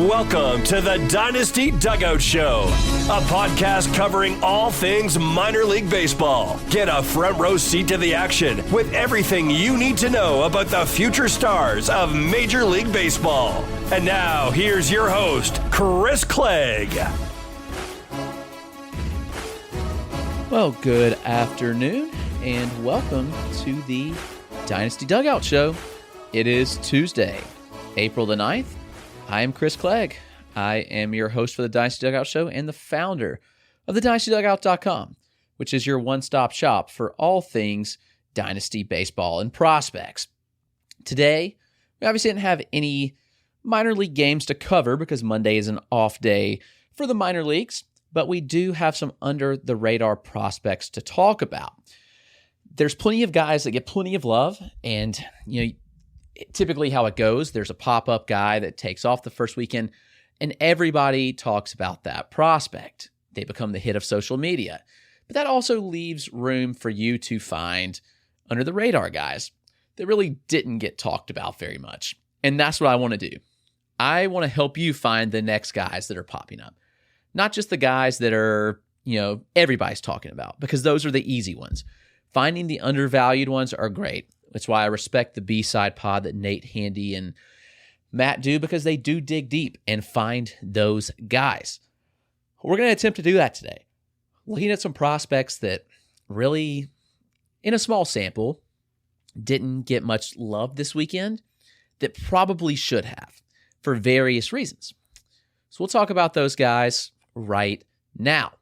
Welcome to the Dynasty Dugout Show, a podcast covering all things minor league baseball. Get a front row seat to the action with everything you need to know about the future stars of Major League Baseball. And now, here's your host, Chris Clegg. Well, good afternoon, and welcome to the Dynasty Dugout Show. It is Tuesday, April the 9th. I am Chris Clegg. I am your host for the Dynasty Dugout Show and the founder of the DynastyDugout.com, which is your one-stop shop for all things Dynasty baseball and prospects. Today, we obviously didn't have any minor league games to cover because Monday is an off day for the minor leagues, but we do have some under-the-radar prospects to talk about. There's plenty of guys that get plenty of love, and typically how it goes, there's a pop-up guy that takes off the first weekend, and everybody talks about that prospect. They become the hit of social media. But that also leaves room for you to find under-the-radar guys that really didn't get talked about very much. And that's what I want to do. I want to help you find the next guys that are popping up. Not just the guys that are, everybody's talking about, because those are the easy ones. Finding the undervalued ones are great. That's why I respect the B-side pod that Nate, Handy, and Matt do, because they do dig deep and find those guys. We're going to attempt to do that today. Looking at some prospects that really, in a small sample, didn't get much love this weekend that probably should have for various reasons. So we'll talk about those guys right now.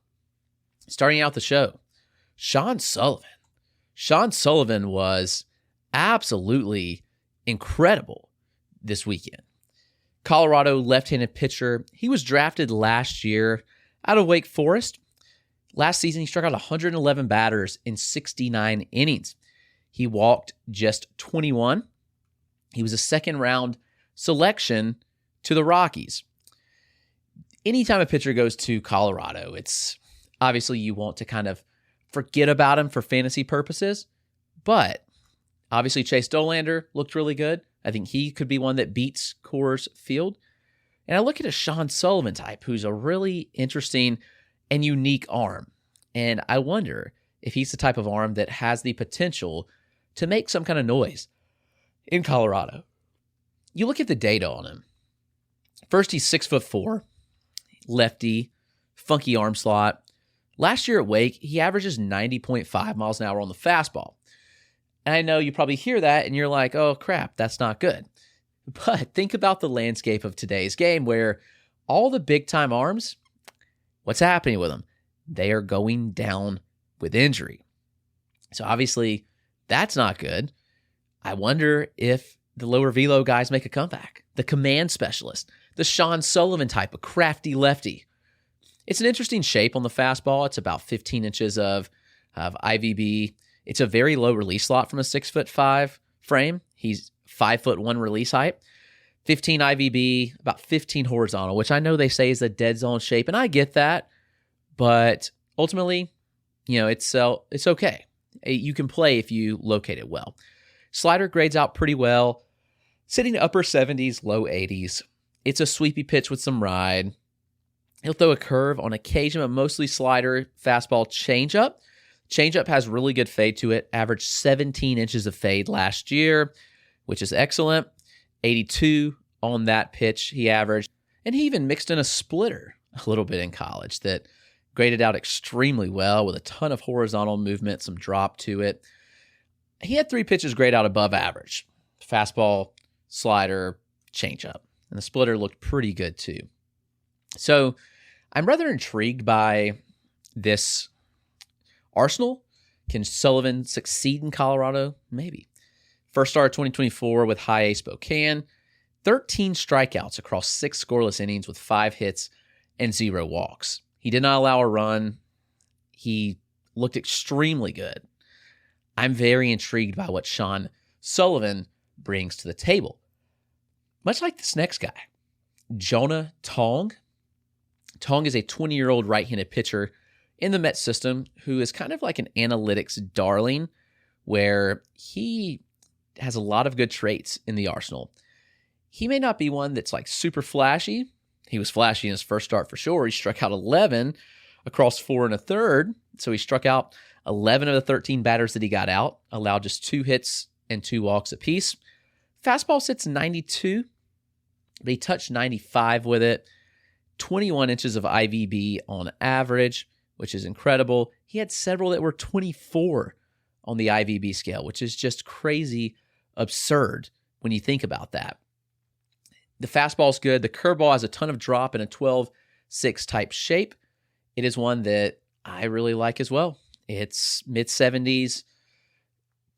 Starting out the show, Sean Sullivan. Sean Sullivan was absolutely incredible this weekend. Colorado left-handed pitcher. He was drafted last year out of Wake Forest. Last season, he struck out 111 batters in 69 innings. He walked just 21. He was a second-round selection to the Rockies. Anytime a pitcher goes to Colorado, it's obviously you want to kind of forget about him for fantasy purposes, but obviously, Chase Dolander looked really good. I think he could be one that beats Coors Field. And I look at a Sean Sullivan type who's a really interesting and unique arm. And I wonder if he's the type of arm that has the potential to make some kind of noise in Colorado. You look at the data on him. First, he's 6'4", lefty, funky arm slot. Last year at Wake, he averages 90.5 miles an hour on the fastball. And I know you probably hear that and you're like, oh crap, that's not good. But think about the landscape of today's game where all the big time arms, what's happening with them? They are going down with injury. So obviously that's not good. I wonder if the lower velo guys make a comeback. The command specialist, the Sean Sullivan type, a crafty lefty. It's an interesting shape on the fastball. It's about 15 inches of IVB. It's a very low release slot from a 6'5" frame. He's 5'1" release height, 15 IVB, about 15 horizontal, which I know they say is a dead zone shape, and I get that, but ultimately, it's okay. You can play if you locate it well. Slider grades out pretty well, sitting upper 70s, low 80s. It's a sweepy pitch with some ride. He'll throw a curve on occasion, but mostly slider, fastball, changeup. Changeup has really good fade to it, averaged 17 inches of fade last year, which is excellent. 82 on that pitch he averaged. And he even mixed in a splitter a little bit in college that graded out extremely well with a ton of horizontal movement, some drop to it. He had 3 pitches grade out above average. Fastball, slider, changeup. And the splitter looked pretty good too. So I'm rather intrigued by this arsenal. Can Sullivan succeed in Colorado? Maybe. First start 2024 with High A Spokane. 13 strikeouts across 6 scoreless innings with 5 hits and 0 walks. He did not allow a run. He looked extremely good. I'm very intrigued by what Sean Sullivan brings to the table. Much like this next guy, Jonah Tong. Tong is a 20-year-old right-handed pitcher in the Mets system who is kind of like an analytics darling where he has a lot of good traits in the arsenal. He may not be one that's like super flashy, He was flashy in his first start for sure. He struck out 11 across 4 1/3. So he struck out 11 of the 13 batters that he got out, allowed just 2 hits and 2 walks apiece. Fastball sits 92, but he touched 95 with it. 21 inches of IVB on average, which is incredible. He had several that were 24 on the IVB scale, which is just crazy absurd when you think about that. The fastball's good. The curveball has a ton of drop in a 12-6 type shape. It is one that I really like as well. It's mid-70s,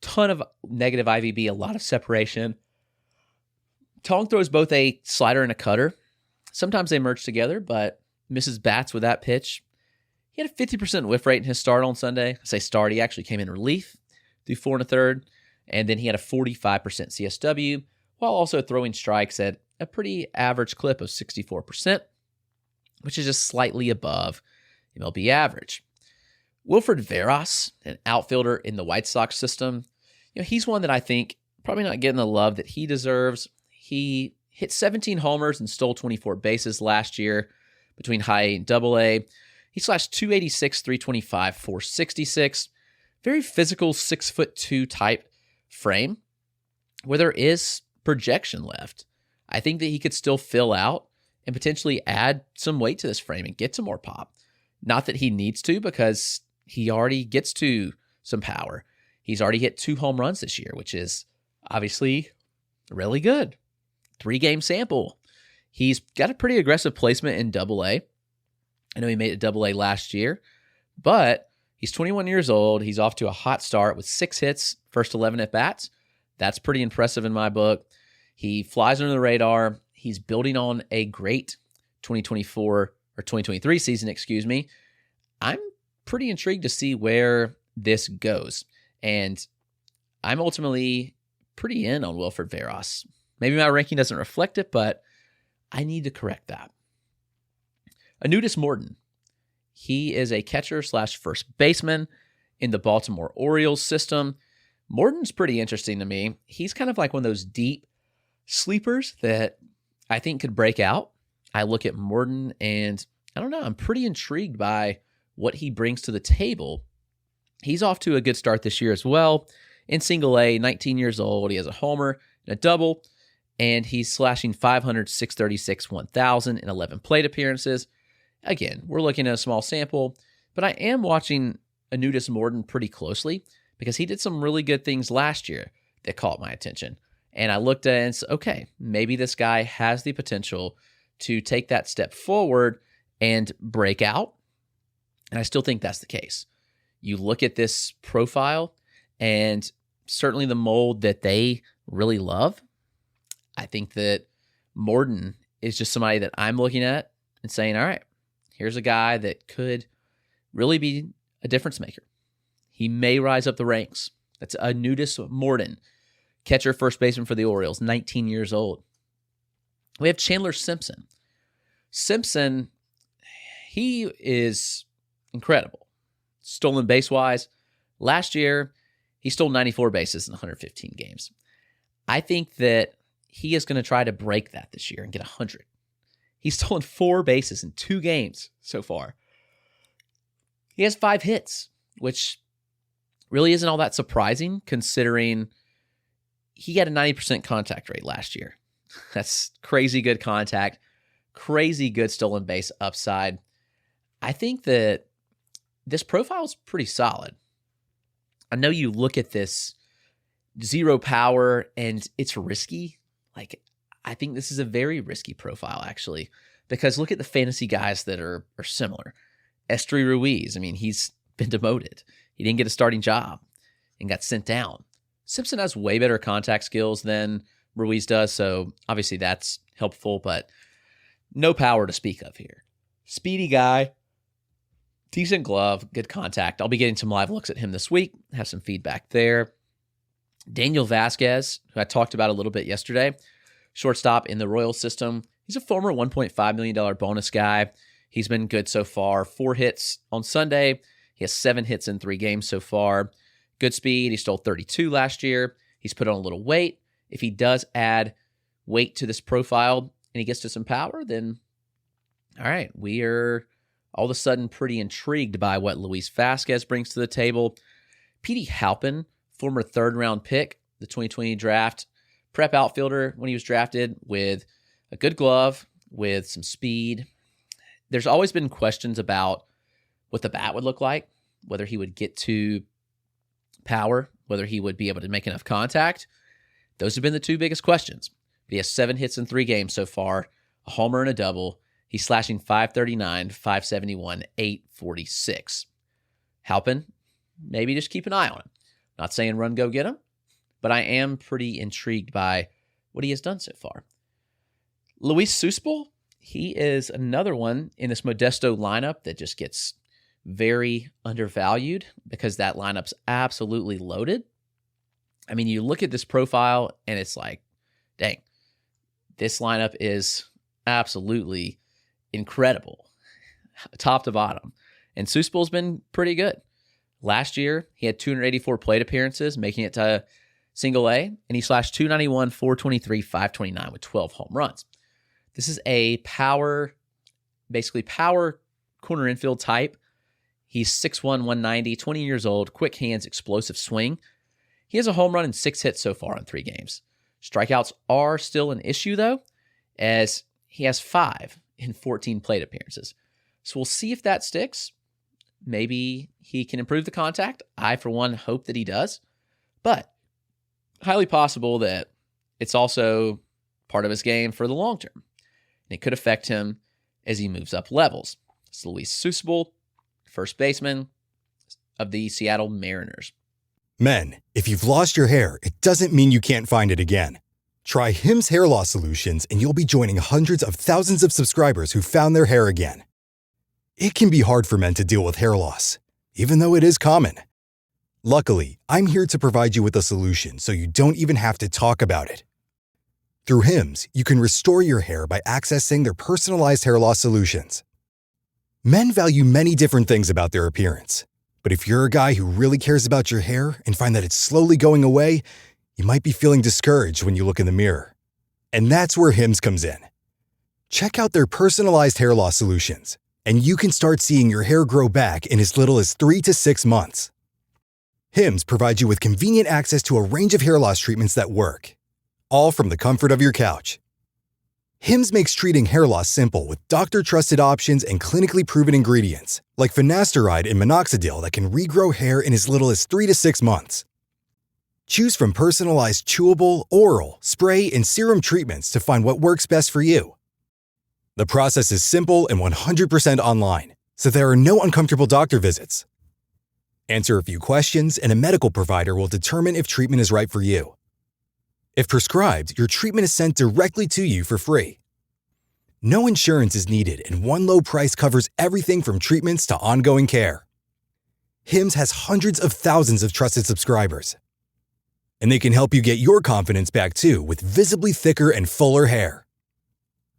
ton of negative IVB, a lot of separation. Tong throws both a slider and a cutter. Sometimes they merge together, but misses bats with that pitch. He had a 50% whiff rate in his start on Sunday. I say start, he actually came in relief through 4 1/3, and then he had a 45% CSW, while also throwing strikes at a pretty average clip of 64%, which is just slightly above MLB average. Wilfred Veras, an outfielder in the White Sox system, he's one that I think probably not getting the love that he deserves. He hit 17 homers and stole 24 bases last year between high A and double A. He slashed 286, 325, 466. Very physical 6'2" type frame where there is projection left. I think that he could still fill out and potentially add some weight to this frame and get to more pop. Not that he needs to, because he already gets to some power. He's already hit 2 home runs this year, which is obviously really good. 3-game sample. He's got a pretty aggressive placement in double A. I know he made it double A last year, but he's 21 years old. He's off to a hot start with 6 hits, first 11 at-bats. That's pretty impressive in my book. He flies under the radar. He's building on a great 2023 season, I'm pretty intrigued to see where this goes. And I'm ultimately pretty in on Wilfred Veras. Maybe my ranking doesn't reflect it, but I need to correct that. Anudis Morton. He is a catcher/first baseman in the Baltimore Orioles system. Morton's pretty interesting to me. He's kind of like one of those deep sleepers that I think could break out. I look at Morton and I don't know, I'm pretty intrigued by what he brings to the table. He's off to a good start this year as well. In single A, 19 years old. He has a homer and a double, and he's slashing 500, 636, 1,000 in 11 plate appearances. Again, we're looking at a small sample, but I am watching Anudis Morton pretty closely because he did some really good things last year that caught my attention. And I looked at it and said, okay, maybe this guy has the potential to take that step forward and break out. And I still think that's the case. You look at this profile and certainly the mold that they really love. I think that Morton is just somebody that I'm looking at and saying, all right, here's a guy that could really be a difference maker. He may rise up the ranks. That's Anudis Morton, catcher, first baseman for the Orioles, 19 years old. We have Chandler Simpson. Simpson, he is incredible. Stolen base-wise, last year, he stole 94 bases in 115 games. I think that he is going to try to break that this year and get 100. He's stolen 4 bases in 2 games so far. He has 5 hits, which really isn't all that surprising considering he had a 90% contact rate last year. That's crazy good contact, crazy good stolen base upside. I think that this profile is pretty solid. I know you look at this 0 power and it's risky. I think this is a very risky profile, actually, because look at the fantasy guys that are similar. Esteury Ruiz, he's been demoted. He didn't get a starting job and got sent down. Simpson has way better contact skills than Ruiz does, so obviously that's helpful, but no power to speak of here. Speedy guy, decent glove, good contact. I'll be getting some live looks at him this week, have some feedback there. Daniel Vasquez, who I talked about a little bit yesterday, shortstop in the Royals system. He's a former $1.5 million bonus guy. He's been good so far. 4 hits on Sunday. He has 7 hits in 3 games so far. Good speed. He stole 32 last year. He's put on a little weight. If he does add weight to this profile and he gets to some power, then All right, we are all of a sudden pretty intrigued by what Luis Vasquez brings to the table. Petey Halpin, former third-round pick, the 2020 draft, prep outfielder when he was drafted with a good glove, with some speed. There's always been questions about what the bat would look like, whether he would get to power, whether he would be able to make enough contact. Those have been the two biggest questions. But he has 7 hits in 3 games so far, a homer and a double. He's slashing .539, .571, .846. Halpin, maybe just keep an eye on him. Not saying run, go get him, but I am pretty intrigued by what he has done so far. Luis Suspel, he is another one in this Modesto lineup that just gets very undervalued because that lineup's absolutely loaded. I mean, you look at this profile and it's like, dang, this lineup is absolutely incredible, top to bottom. And Suspel's been pretty good. Last year, he had 284 plate appearances, making it to single A, and he slashed .291, .423, .529 with 12 home runs. This is a basically power corner infield type. He's 6'1", 190, 20 years old, quick hands, explosive swing. He has a home run and 6 hits so far in 3 games. Strikeouts are still an issue, though, as he has 5 in 14 plate appearances. So we'll see if that sticks. Maybe he can improve the contact. I, for one, hope that he does. But highly possible that it's also part of his game for the long term. And it could affect him as he moves up levels. It's Luis Suspel, first baseman of the Seattle Mariners. Men, if you've lost your hair, it doesn't mean you can't find it again. Try Hims Hair Loss Solutions and you'll be joining hundreds of thousands of subscribers who found their hair again. It can be hard for men to deal with hair loss, even though it is common. Luckily, I'm here to provide you with a solution so you don't even have to talk about it. Through Hims, you can restore your hair by accessing their personalized hair loss solutions. Men value many different things about their appearance. But if you're a guy who really cares about your hair and find that it's slowly going away, you might be feeling discouraged when you look in the mirror. And that's where Hims comes in. Check out their personalized hair loss solutions, and you can start seeing your hair grow back in as little as 3 to 6 months. Hims provides you with convenient access to a range of hair loss treatments that work, all from the comfort of your couch. Hims makes treating hair loss simple with doctor-trusted options and clinically proven ingredients, like finasteride and minoxidil that can regrow hair in as little as 3 to 6 months. Choose from personalized chewable, oral, spray, and serum treatments to find what works best for you. The process is simple and 100% online, so there are no uncomfortable doctor visits. Answer a few questions and a medical provider will determine if treatment is right for you. If prescribed, your treatment is sent directly to you for free. No insurance is needed, and one low price covers everything from treatments to ongoing care. Hims has hundreds of thousands of trusted subscribers. And they can help you get your confidence back too with visibly thicker and fuller hair.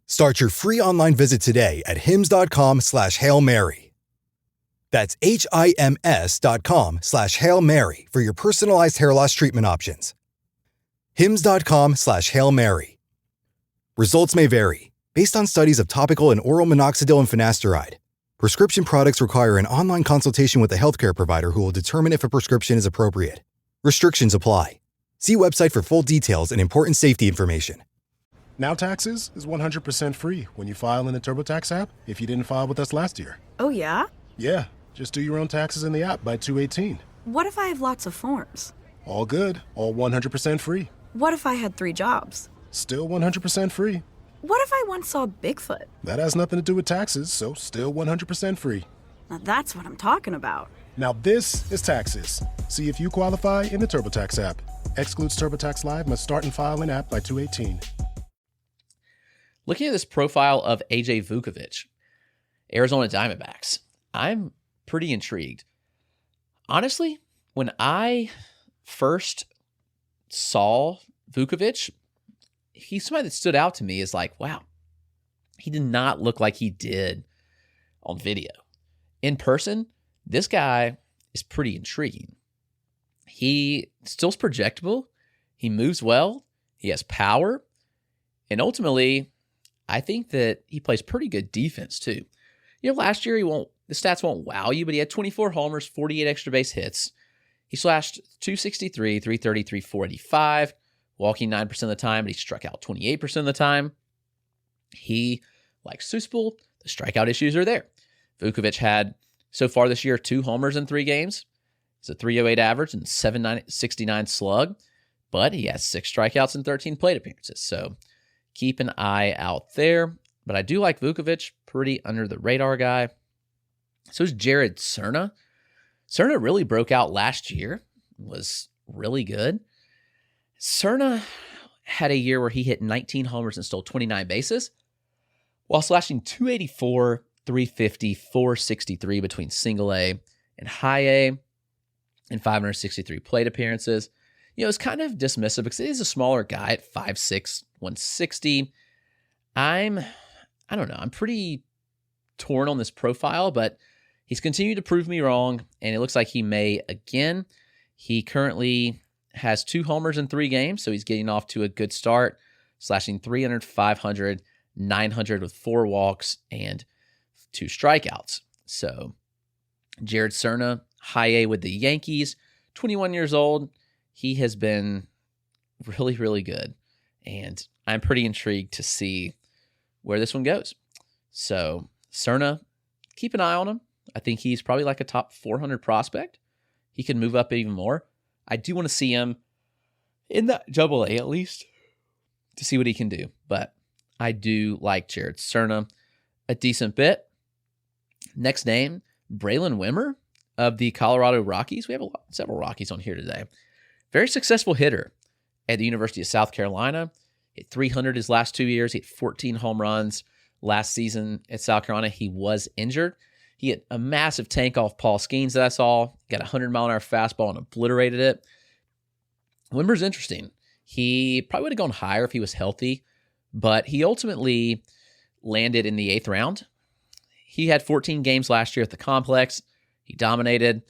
Start your free online visit today at hims.com/Hail Mary. That's HIMS.com/Hail Mary for your personalized hair loss treatment options. hims.com/Hail Mary. Results may vary, based on studies of topical and oral minoxidil and finasteride. Prescription products require an online consultation with a healthcare provider who will determine if a prescription is appropriate. Restrictions apply. See website for full details and important safety information. Now Taxes is 100% free when you file in the TurboTax app if you didn't file with us last year. Oh, yeah? Yeah, just do your own taxes in the app by 2/18. What if I have lots of forms? All good, all 100% free. What if I had 3 jobs? Still 100% free. What if I once saw Bigfoot? That has nothing to do with taxes, so still 100% free. Now that's what I'm talking about. Now this is Taxes. See if you qualify in the TurboTax app. Excludes TurboTax Live, must start and file in app by 2/18. Looking at this profile of AJ Vukovich, Arizona Diamondbacks, I'm pretty intrigued. Honestly, when I first saw Vukovich, he's somebody that stood out to me as like, wow, he did not look like he did on video. In person, this guy is pretty intriguing. He still's projectable. He moves well. He has power. And ultimately, I think that he plays pretty good defense too. Last year the stats won't wow you, but he had 24 homers, 48 extra base hits. He slashed 263, 330, 345, walking 9% of the time, but he struck out 28% of the time. He, like Seusspool, the strikeout issues are there. Vukovic had, so far this year, 2 homers in 3 games. It's a 308 average and 769 slug, but he has 6 strikeouts and 13 plate appearances. So keep an eye out there. But I do like Vukovic, pretty under the radar guy. So is Jared Cerna. Cerna really broke out last year, was really good. Cerna had a year where he hit 19 homers and stole 29 bases, while slashing 284, 350, 463 between single A and high A, and 563 plate appearances. It's kind of dismissive because it is a smaller guy at 5'6", 160. I don't know. I'm pretty torn on this profile, but he's continued to prove me wrong, and it looks like he may again. He currently has 2 homers in 3 games, so he's getting off to a good start, slashing 300, 500, 900 with 4 walks and 2 strikeouts. So Jared Cerna, high A with the Yankees, 21 years old. He has been really, really good, and I'm pretty intrigued to see where this one goes. So Cerna, keep an eye on him. I think he's probably like a top 400 prospect. He can move up even more. I do want to see him in that double A at least to see what he can do. But I do like Jared Cerna a decent bit. Next name, Braylon Wimmer of the Colorado Rockies. We have several Rockies on here today. Very successful hitter at the University of South Carolina. Hit 300 his last 2 years. He hit 14 home runs last season at South Carolina. He was injured. He hit a massive tank off Paul Skeens that I saw. Got a 100-mile-an-hour fastball and obliterated it. Wimmer's interesting. He probably would have gone higher if he was healthy, but he ultimately landed in the 8th round. He had 14 games last year at the complex. He dominated.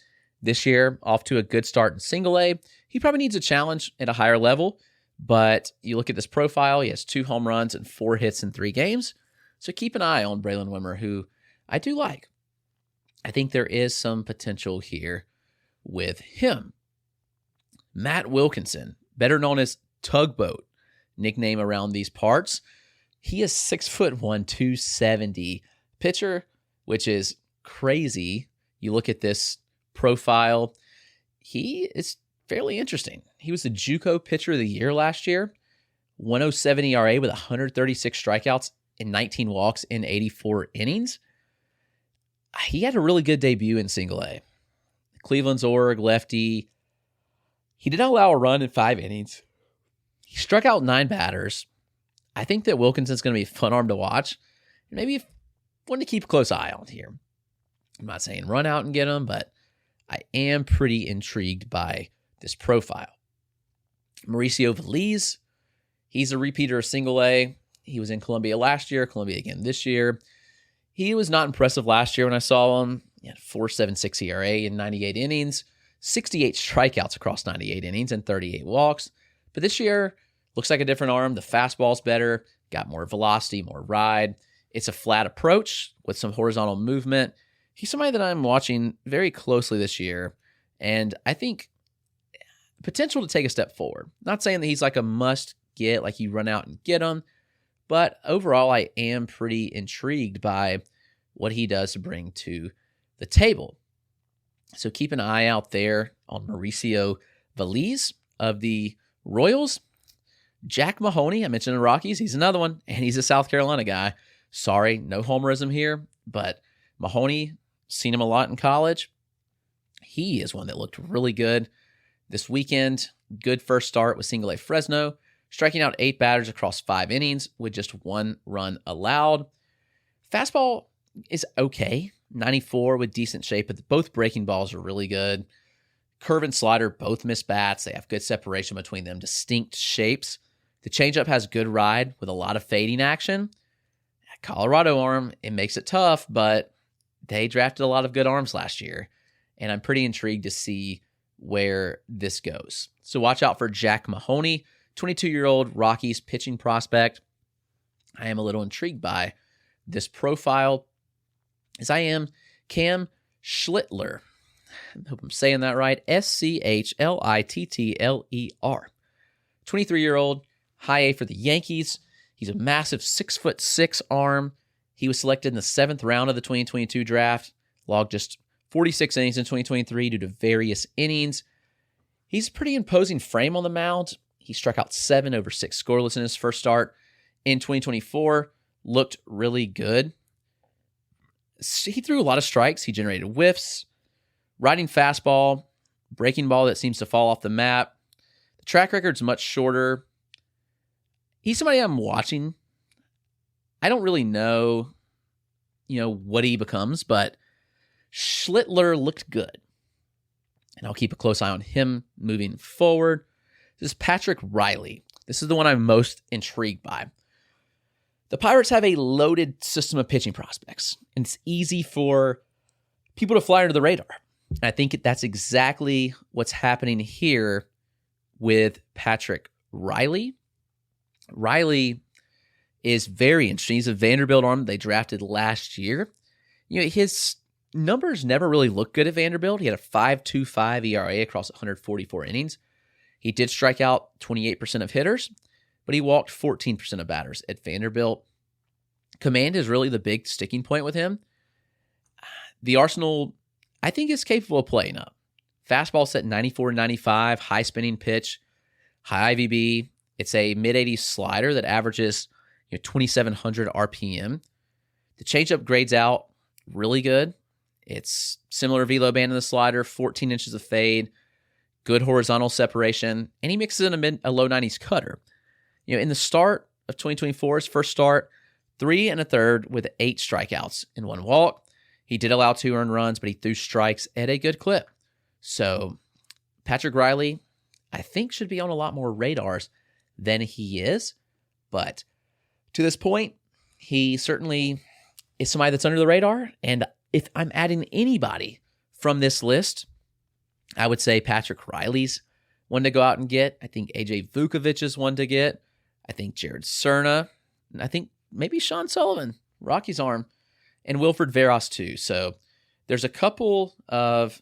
This year, off to a good start in single A. He probably needs a challenge at a higher level, but you look at this profile, he has 2 home runs and 4 hits in 3 games. So keep an eye on Braylon Wimmer, who I do like. I think there is some potential here with him. Matt Wilkinson, better known as Tugboat, nickname around these parts. He is 6'1", 270 pitcher, which is crazy. You look at this profile, he is fairly interesting. He was the JUCO Pitcher of the Year last year, 107 ERA with 136 strikeouts and 19 walks in 84 innings. He had a really good debut in single A. Cleveland's org, lefty. He did not allow a run in 5 innings. He struck out 9 batters. I think that Wilkinson's going to be a fun arm to watch. And maybe one to keep a close eye on here. I'm not saying run out and get him, but I am pretty intrigued by this profile. Mauricio Veliz, he's a repeater of single A. He was in Columbia last year, Columbia again this year. He was not impressive last year when I saw him. He had 4.76 ERA in 98 innings, 68 strikeouts across 98 innings, and 38 walks. But this year, looks like a different arm. The fastball's better, got more velocity, more ride. It's a flat approach with some horizontal movement. He's somebody that I'm watching very closely this year, and I think potential to take a step forward. Not saying that he's like a must-get, like you run out and get him, but overall I am pretty intrigued by what he does to bring to the table. So keep an eye out there on Mauricio Veliz of the Royals. Jack Mahoney, I mentioned the Rockies, he's another one, and he's a South Carolina guy. Sorry, no homerism here, but Mahoney, seen him a lot in college. He is one that looked really good this weekend. Good first start with single A Fresno, striking out 8 batters across 5 innings with just 1 run allowed. Fastball is okay, 94 with decent shape, but both breaking balls are really good. Curve and slider both miss bats. They have good separation between them, distinct shapes. The changeup has good ride with a lot of fading action. Colorado arm, it makes it tough, but they drafted a lot of good arms last year, and I'm pretty intrigued to see where this goes. So watch out for Jack Mahoney, 22-year-old Rockies pitching prospect. I am a little intrigued by this profile, as I am Cam Schlittler. I hope I'm saying that right. Schlittler. 23-year-old, high A for the Yankees. He's a massive 6'6" arm. He was selected in the 7th round of the 2022 draft, logged just 46 innings in 2023 due to various innings. He's a pretty imposing frame on the mound. He struck out 7 over 6 scoreless in his first start. In 2024, looked really good. He threw a lot of strikes. He generated whiffs, riding fastball, breaking ball that seems to fall off the map. The track record's much shorter. He's somebody I'm watching. I don't really know, what he becomes, but Schlittler looked good. And I'll keep a close eye on him moving forward. This is Patrick Riley. This is the one I'm most intrigued by. The Pirates have a loaded system of pitching prospects, and it's easy for people to fly under the radar. And I think that's exactly what's happening here with Patrick Riley. Riley is very interesting. He's a Vanderbilt arm they drafted last year. His numbers never really looked good at Vanderbilt. He had a 5.25 ERA across 144 innings. He did strike out 28% of hitters, but he walked 14% of batters at Vanderbilt. Command is really the big sticking point with him. The arsenal, I think, is capable of playing up. Fastball set 94-95, high spinning pitch, high IVB. It's a mid-80s slider that averages 2,700 RPM. The changeup grades out really good. It's similar velo band in the slider, 14 inches of fade, good horizontal separation, and he mixes in a low 90s cutter. In the start of 2024, his first start, 3 1/3 with 8 strikeouts and 1 walk. He did allow 2 earned runs, but he threw strikes at a good clip. So Patrick Riley, I think, should be on a lot more radars than he is. But to this point, he certainly is somebody that's under the radar. And if I'm adding anybody from this list, I would say Patrick Riley's one to go out and get. I think AJ Vukovic is one to get. I think Jared Cerna. And I think maybe Sean Sullivan, Rocky's arm, and Wilfred Veras too. So there's a couple of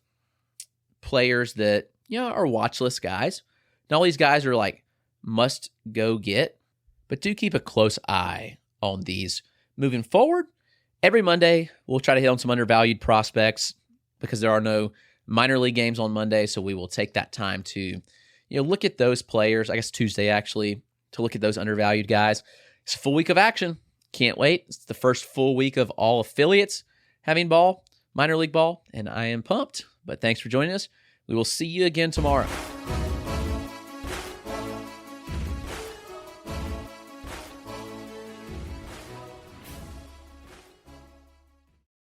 players that, are watch list guys. Not all these guys are like must go get, but do keep a close eye on these moving forward. Every Monday, we'll try to hit on some undervalued prospects because there are no minor league games on Monday. So we will take that time to, look at those players. I guess Tuesday, actually, to look at those undervalued guys. It's a full week of action. Can't wait. It's the first full week of all affiliates having minor league ball, and I am pumped. But thanks for joining us. We will see you again tomorrow.